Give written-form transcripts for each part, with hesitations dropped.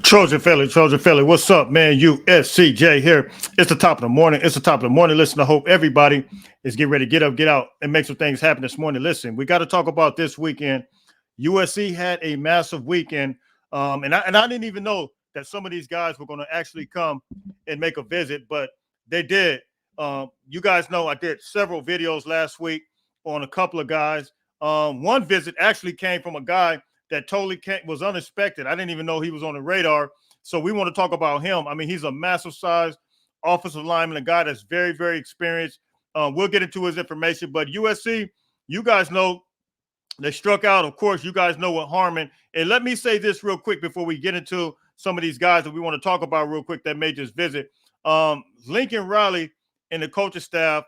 Trojan Philly. What's up, man? USCJ here. It's the top of the morning. It's the top of the morning. Listen, I hope everybody is getting ready to get up, get out, and make some things happen this morning. Listen, we got to talk about this weekend. USC had a massive weekend, and I didn't even know that some of these guys were going to actually come and make a visit, but they did. You guys know I did several videos last week on a couple of guys. One visit actually came from a guy that totally was unexpected. I didn't even know he was on the radar. So we want to talk about him. I mean, he's a massive size offensive lineman, a guy that's very, very experienced. We'll get into his information. But USC, you guys know they struck out. Of course, you guys know what Harmon. And let me say this real quick before we get into some of these guys that we want to talk about real quick that made this visit. Lincoln Riley and the coaching staff,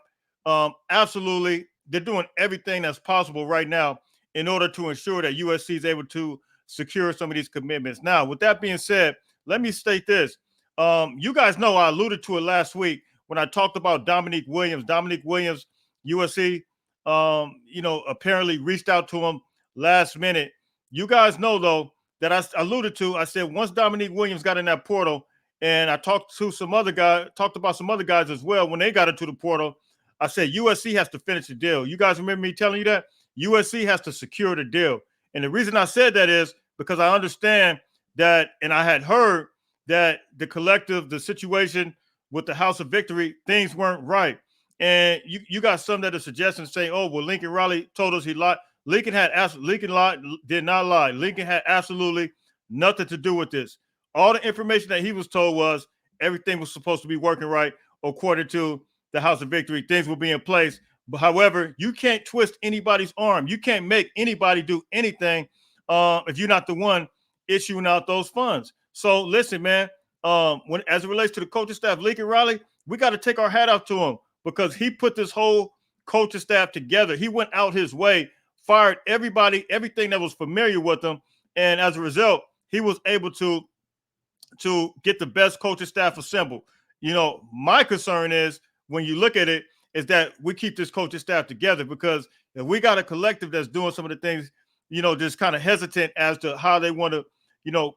absolutely, they're doing everything that's possible right now in order to ensure that USC is able to secure some of these commitments. Now, with that being said, let me state this. You guys know I alluded to it last week when I talked about Dominique Williams. Dominique Williams, USC, apparently reached out to him last minute. You guys know, though, that I alluded to, I said once Dominique Williams got in that portal, and I talked about some other guys as well when they got into the portal, I said USC has to finish the deal. You guys remember me telling you that? USC has to secure the deal. And the reason I said that is because I understand that, and I had heard that the situation with the House of Victory, things weren't right. And you got some that are suggesting saying, oh, well, Lincoln Riley told us he lied. Lincoln did not lie. Lincoln had absolutely nothing to do with this. All the information that he was told was everything was supposed to be working right according to the House of Victory. Things will be in place. But however, you can't twist anybody's arm. You can't make anybody do anything if you're not the one issuing out those funds. So listen, man, as it relates to the coaching staff, Lincoln Riley, we got to take our hat off to him because he put this whole coaching staff together. He went out his way, fired everybody, everything that was familiar with him. And as a result, he was able to get the best coaching staff assembled. You know, my concern is when you look at it, is that we keep this coaching staff together because if we got a collective that's doing some of the things, just kind of hesitant as to how they want to,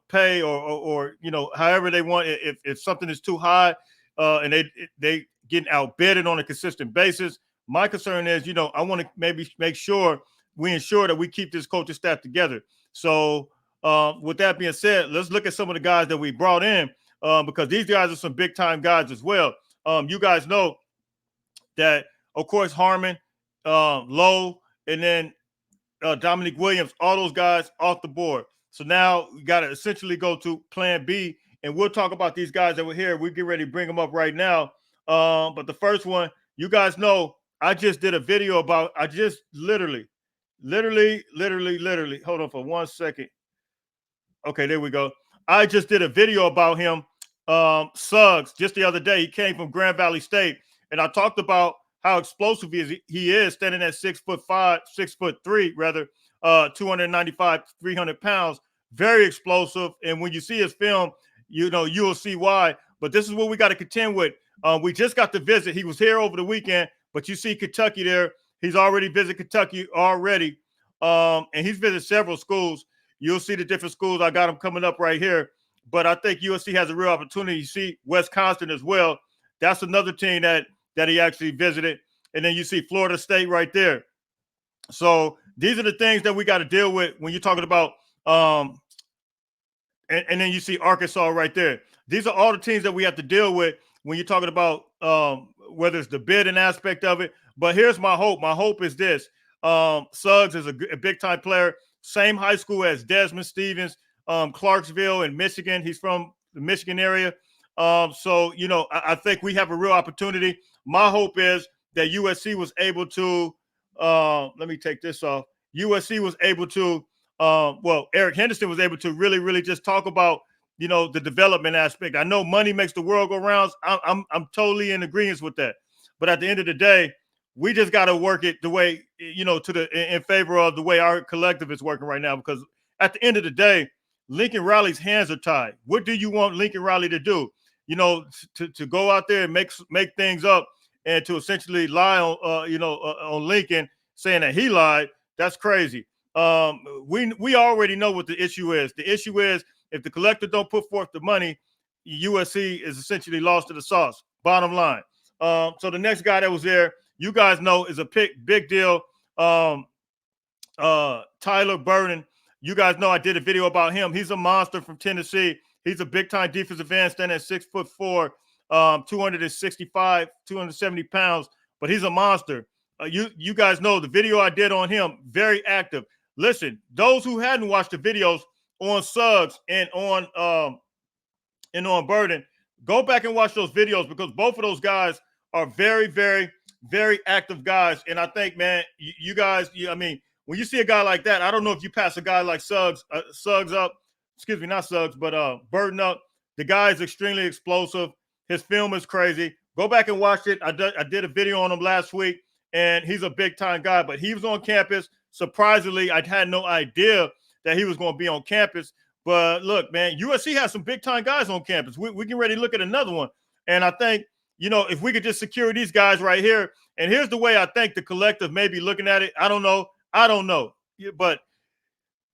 pay or however they want. If something is too high and they getting outbidded on a consistent basis, my concern is, I want to maybe make sure we ensure that we keep this coaching staff together. So with that being said, let's look at some of the guys that we brought in because these guys are some big time guys as well. You guys know that, of course, Harmon, Lowe, and then Dominique Williams, all those guys off the board. So now we got to essentially go to plan B, and we'll talk about these guys that were here. We get ready to bring them up right now. But the first one, you guys know, I just did a video about, I just literally, hold on for 1 second. Okay, there we go. I just did a video about him, Suggs, just the other day. He came from Grand Valley State. And I talked about how explosive he is standing at 6'3", 295, 300 pounds, very explosive. And when you see his film, you'll see why. But this is what we got to contend with. We just got to visit. He was here over the weekend, but you see Kentucky there. He's already visited Kentucky already. And he's visited several schools. You'll see the different schools. I got him coming up right here. But I think USC has a real opportunity. You see Wisconsin as well. That's another team that he actually visited. And then you see Florida State right there. So these are the things that we got to deal with when you're talking about and then you see Arkansas right there. These are all the teams that we have to deal with when you're talking about whether it's the bidding aspect of it. But here's my hope. My hope is this. Suggs is a big-time player. Same high school as Desmond Stevens, Clarksville in Michigan. He's from the Michigan area. So, I think we have a real opportunity. My hope is that USC was able to, let me take this off. USC was able to, Eric Henderson was able to really, really just talk about, the development aspect. I know money makes the world go round. I'm totally in agreement with that. But at the end of the day, we just got to work it the way, in favor of the way our collective is working right now. Because at the end of the day, Lincoln Riley's hands are tied. What do you want Lincoln Riley to do? To go out there and make things up and to essentially lie on, on Lincoln, saying that he lied. That's crazy. We already know what the issue is. The issue is If the collective don't put forth the money, USC is essentially lost to the sauce. Bottom line. So the next guy that was there, you guys know, is a big deal. Tyler Burden. You guys know I did a video about him. He's a monster from Tennessee. He's a big-time defensive end, standing at 6'4", 265, 270 pounds, but he's a monster. You guys know the video I did on him, very active. Listen, those who hadn't watched the videos on Suggs and on Burden, go back and watch those videos because both of those guys are very, very, very active guys. And I think, man, you guys, I mean, when you see a guy like that, I don't know if you pass a guy like Suggs up, excuse me, not Suggs, but Burden up. The guy is extremely explosive. His film is crazy. Go back and watch it. I did a video on him last week, and he's a big-time guy. But he was on campus. Surprisingly, I had no idea that he was going to be on campus. But look, man, USC has some big-time guys on campus. We can ready to look at another one. And I think, you know, if we could just secure these guys right here, and here's the way I think the collective may be looking at it. I don't know, but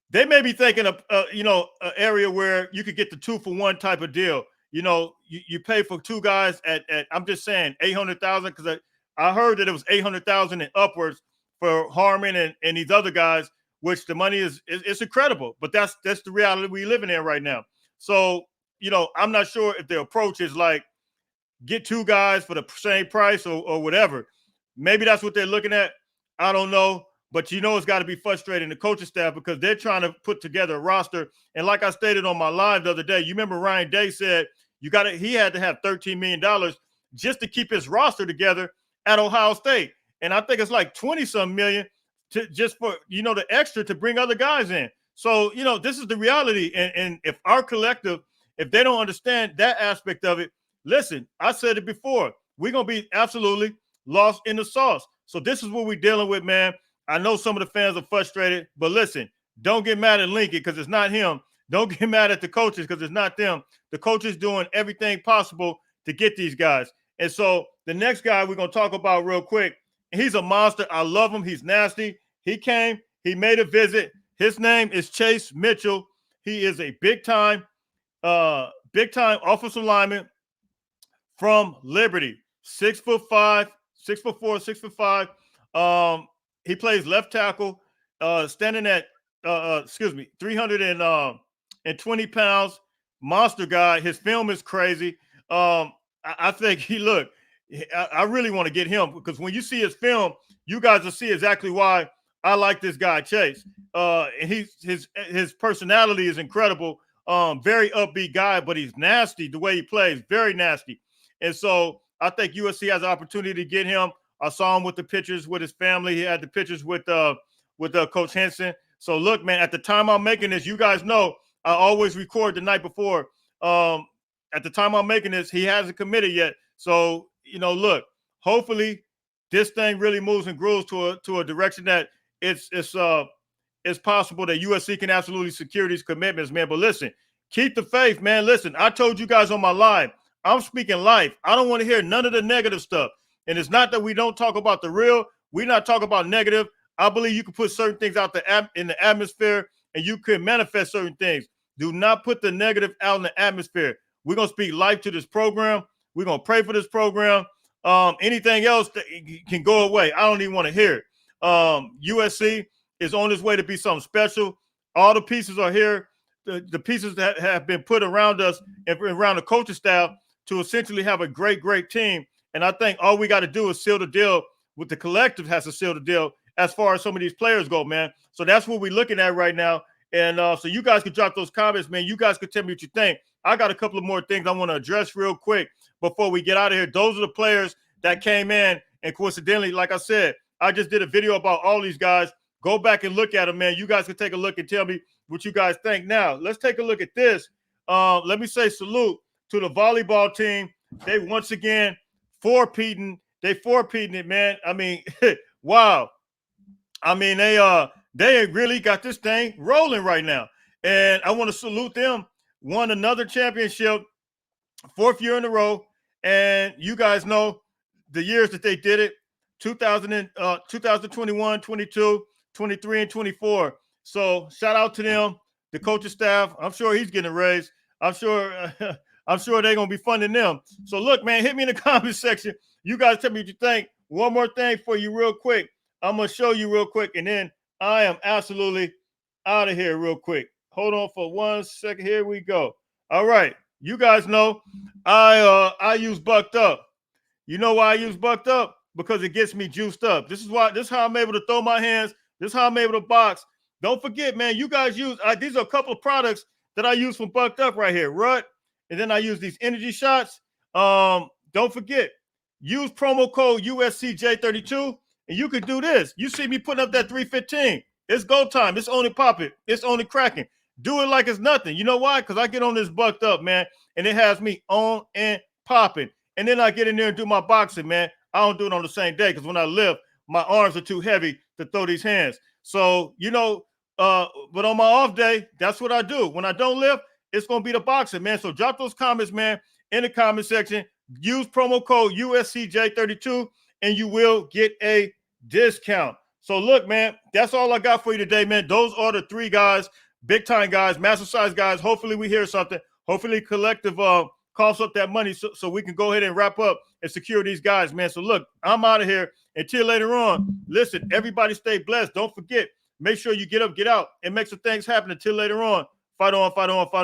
they may be thinking of, you know, an area where you could get the 2-for-1 type of deal. You know, you pay for two guys at I'm just saying $800,000 because I heard that it was $800,000 and upwards for Harmon and these other guys, which the money is incredible. But that's the reality we're living in right now. So, you know, I'm not sure if the approach is like get two guys for the same price or whatever. Maybe that's what they're looking at. I don't know. But you know it's got to be frustrating the coaching staff because they're trying to put together a roster. And like I stated on my live the other day, you remember Ryan Day said he had to have $13 million just to keep his roster together at Ohio State. And I think it's like 20-some million just for, you know, the extra to bring other guys in. So, you know, this is the reality. And if our collective, if they don't understand that aspect of it, listen, I said it before, we're going to be absolutely lost in the sauce. So this is what we're dealing with, man. I know some of the fans are frustrated, but listen, don't get mad at Lincoln because it's not him. Don't get mad at the coaches because it's not them. The coaches doing everything possible to get these guys. And so the next guy we're going to talk about real quick, he's a monster. I love him. He's nasty. He came. He made a visit. His name is Chase Mitchell. He is a big-time offensive lineman from Liberty. 6'5", 6'4", 6'5". He plays left tackle, standing at 320 pounds. Monster guy. His film is crazy. I think I really want to get him because when you see his film, you guys will see exactly why I like this guy, Chase. And his personality is incredible. Very upbeat guy, but he's nasty the way he plays, very nasty. And so I think USC has an opportunity to get him. I saw him with the pictures with his family. He had the pictures with Coach Henson. So look, man, at the time I'm making this, you guys know I always record the night before. At the time I'm making this, he hasn't committed yet. So, you know, look, hopefully this thing really moves and grows to a direction that it's possible that USC can absolutely secure these commitments, man. But listen, keep the faith, man. Listen, I told you guys on my live, I'm speaking life. I don't want to hear none of the negative stuff. And it's not that we don't talk about the real. We're not talking about negative. I believe you can put certain things out in the atmosphere and you can manifest certain things. Do not put the negative out in the atmosphere. We're going to speak life to this program. We're going to pray for this program. Anything else that can go away, I don't even want to hear it. USC is on its way to be something special. All the pieces are here. The pieces that have been put around us and around the coaching staff to essentially have a great, great team. And I think all we got to do is seal the deal with the collective has to seal the deal as far as some of these players go, man. So that's what we're looking at right now. And so you guys can drop those comments, man. You guys can tell me what you think. I got a couple of more things I want to address real quick before we get out of here. Those are the players that came in. And coincidentally, like I said, I just did a video about all these guys. Go back and look at them, man. You guys can take a look and tell me what you guys think. Now, let's take a look at this. Let me say salute to the volleyball team. They once again four-peating it, man. I mean, wow. I mean, they really got this thing rolling right now. And I want to salute them. Won another championship, 4th year in a row. And you guys know the years that they did it, 2021, 22, 23, and 24. So shout out to them. the coaching staff. I'm sure he's getting a raise. I'm sure I'm sure they're gonna be funding them. So look, man, hit me in the comment section. You guys tell me what you think. One more thing for you, real quick. I'm gonna show you real quick, and then I am absolutely out of here real quick. Hold on for 1 second. Here we go. All right, you guys know I use Bucked Up. You know why I use Bucked Up? Because it gets me juiced up. This is how I'm able to throw my hands. This is how I'm able to box. Don't forget, man, you guys use these are a couple of products that I use from Bucked Up right here. Rut, and then I use these energy shots. Don't forget, use promo code USCJ32, and you could do this. You see me putting up that 315. It's go time. It's only popping. It's only cracking. Do it like it's nothing. You know why? Because I get on this Bucked Up, man, and it has me on and popping. And then I get in there and do my boxing, man. I don't do it on the same day because when I lift, my arms are too heavy to throw these hands. So, but on my off day, that's what I do. When I don't lift, it's going to be the boxing, man. So drop those comments, man, in the comment section. Use promo code USCJ32, and you will get a discount. So look, man, that's all I got for you today, man. Those are the 3 guys, big time guys, massive size guys. Hopefully we hear something. Hopefully collective coughs up that money so we can go ahead and wrap up and secure these guys, man. So look, I'm out of here. Until later on, listen, everybody stay blessed. Don't forget, make sure you get up, get out, and make some things happen. Until later on, fight on, fight on, fight on.